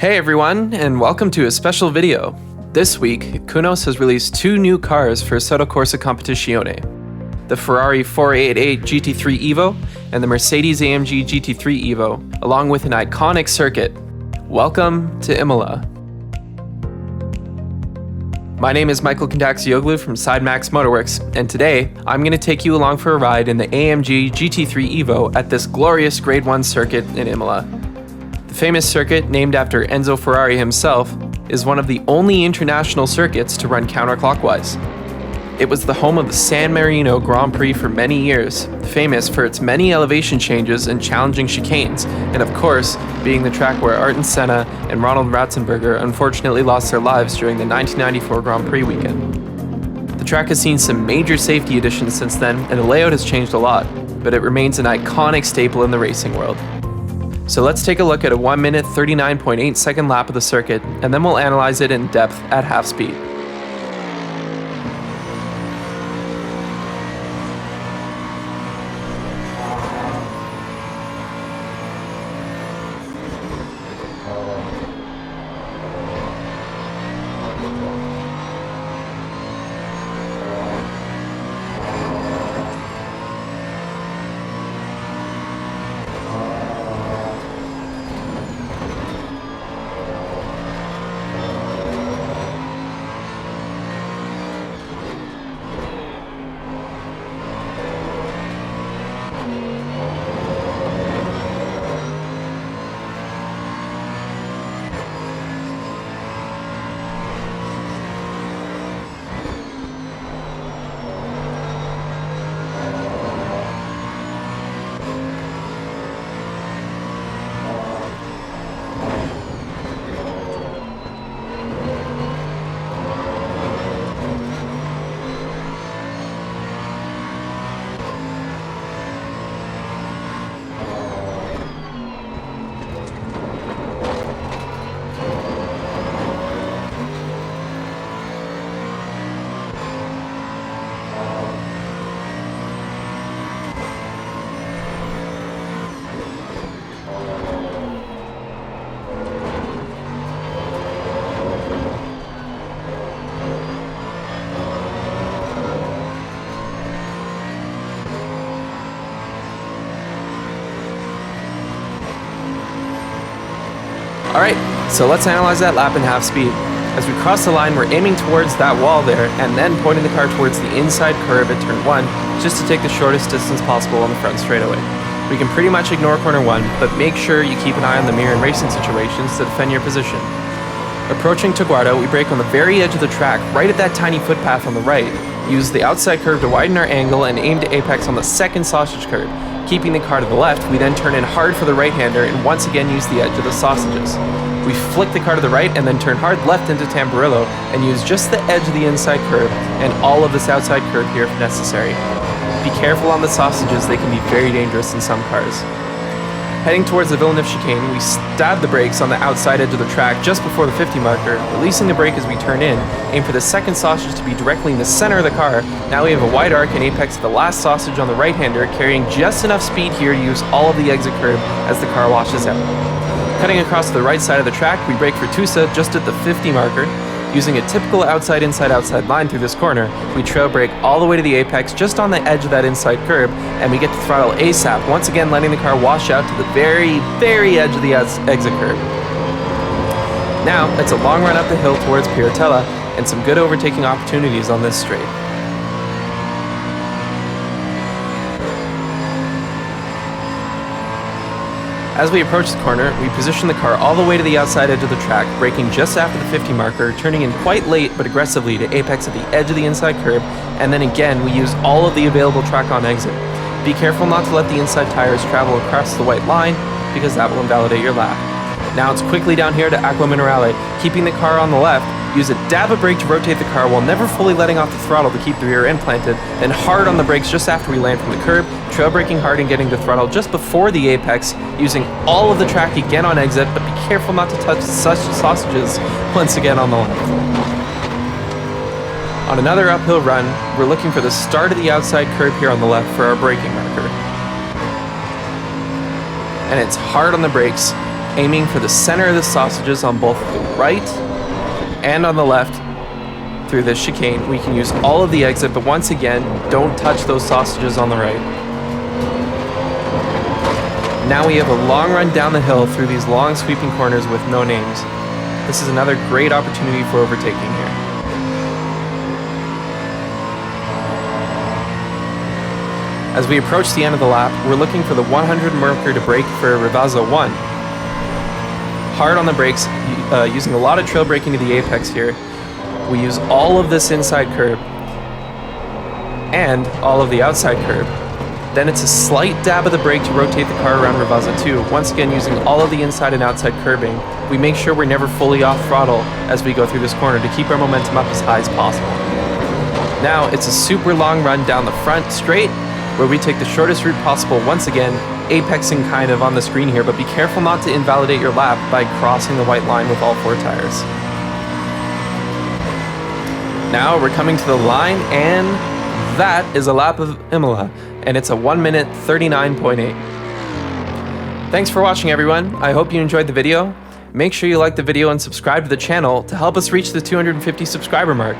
Hey everyone, and welcome to a special video. This week, Kunos has released two new cars for Assetto Corsa Competizione: the Ferrari 488 GT3 Evo and the Mercedes AMG GT3 Evo, along with an iconic circuit. Welcome to Imola. My name is Michael Kundakcioglu from SideMax Motorworks, and today I'm going to take you along for a ride in the AMG GT3 Evo at this glorious Grade 1 circuit in Imola. The famous circuit, named after Enzo Ferrari himself, is one of the only international circuits to run counterclockwise. It was the home of the San Marino Grand Prix for many years, famous for its many elevation changes and challenging chicanes, and of course, being the track where Ayrton Senna and Ronald Ratzenberger unfortunately lost their lives during the 1994 Grand Prix weekend. The track has seen some major safety additions since then, and the layout has changed a lot, but it remains an iconic staple in the racing world. So let's take a look at a 1 minute 39.8 second lap of the circuit, and then we'll analyze it in depth at half speed. Alright, so let's analyze that lap in half speed. As we cross the line, we're aiming towards that wall there, and then pointing the car towards the inside curve at turn 1, just to take the shortest distance possible on the front straightaway. We can pretty much ignore corner 1, but make sure you keep an eye on the mirror in racing situations to defend your position. Approaching Toguardo, we brake on the very edge of the track, right at that tiny footpath on the right, use the outside curve to widen our angle, and aim to apex on the second sausage curve. Keeping the car to the left, we then turn in hard for the right-hander and once again use the edge of the sausages. We flick the car to the right and then turn hard left into Tamburillo and use just the edge of the inside curve and all of this outside curve here if necessary. Be careful on the sausages, they can be very dangerous in some cars. Heading towards the Villeneuve chicane, we stab the brakes on the outside edge of the track just before the 50 marker, releasing the brake as we turn in, aim for the second sausage to be directly in the center of the car. Now we have a wide arc and apex to the last sausage on the right-hander, carrying just enough speed here to use all of the exit curve as the car washes out. Cutting across to the right side of the track, we brake for Tusa just at the 50 marker. Using a typical outside-inside-outside line through this corner, we trail brake all the way to the apex just on the edge of that inside curb, and we get to throttle ASAP, once again letting the car wash out to the very, very edge of the exit curb. Now, it's a long run up the hill towards Piratella, and some good overtaking opportunities on this straight. As we approach the corner, we position the car all the way to the outside edge of the track, braking just after the 50 marker, turning in quite late but aggressively to apex at the edge of the inside curb, and then again we use all of the available track on exit. Be careful not to let the inside tires travel across the white line, because that will invalidate your lap. Now it's quickly down here to Acqua Minerale, keeping the car on the left, use a dab of brake to rotate the car while never fully letting off the throttle to keep the rear end planted, then hard on the brakes just after we land from the curb, trail braking hard and getting to throttle just before the apex, using all of the track again on exit, but be careful not to touch such sausages once again on the left. On another uphill run, we're looking for the start of the outside curve here on the left for our braking marker. And it's hard on the brakes, aiming for the center of the sausages on both the right and on the left through this chicane. We can use all of the exit, but once again, don't touch those sausages on the right. Now we have a long run down the hill through these long sweeping corners with no names. This is another great opportunity for overtaking here. As we approach the end of the lap, we're looking for the 100 marker to brake for Rivazza 1. Hard on the brakes, using a lot of trail braking to the apex here. We use all of this inside curb and all of the outside curb. Then it's a slight dab of the brake to rotate the car around Rivazza 2. Once again, using all of the inside and outside curbing, we make sure we're never fully off throttle as we go through this corner to keep our momentum up as high as possible. Now it's a super long run down the front straight, where we take the shortest route possible, once again, apexing kind of on the screen here, but be careful not to invalidate your lap by crossing the white line with all 4 tires. Now we're coming to the line, and that is a lap of Imola, and it's a 1 minute 39.8. Thanks for watching, everyone. I hope you enjoyed the video. Make sure you like the video and subscribe to the channel to help us reach the 250 subscriber mark.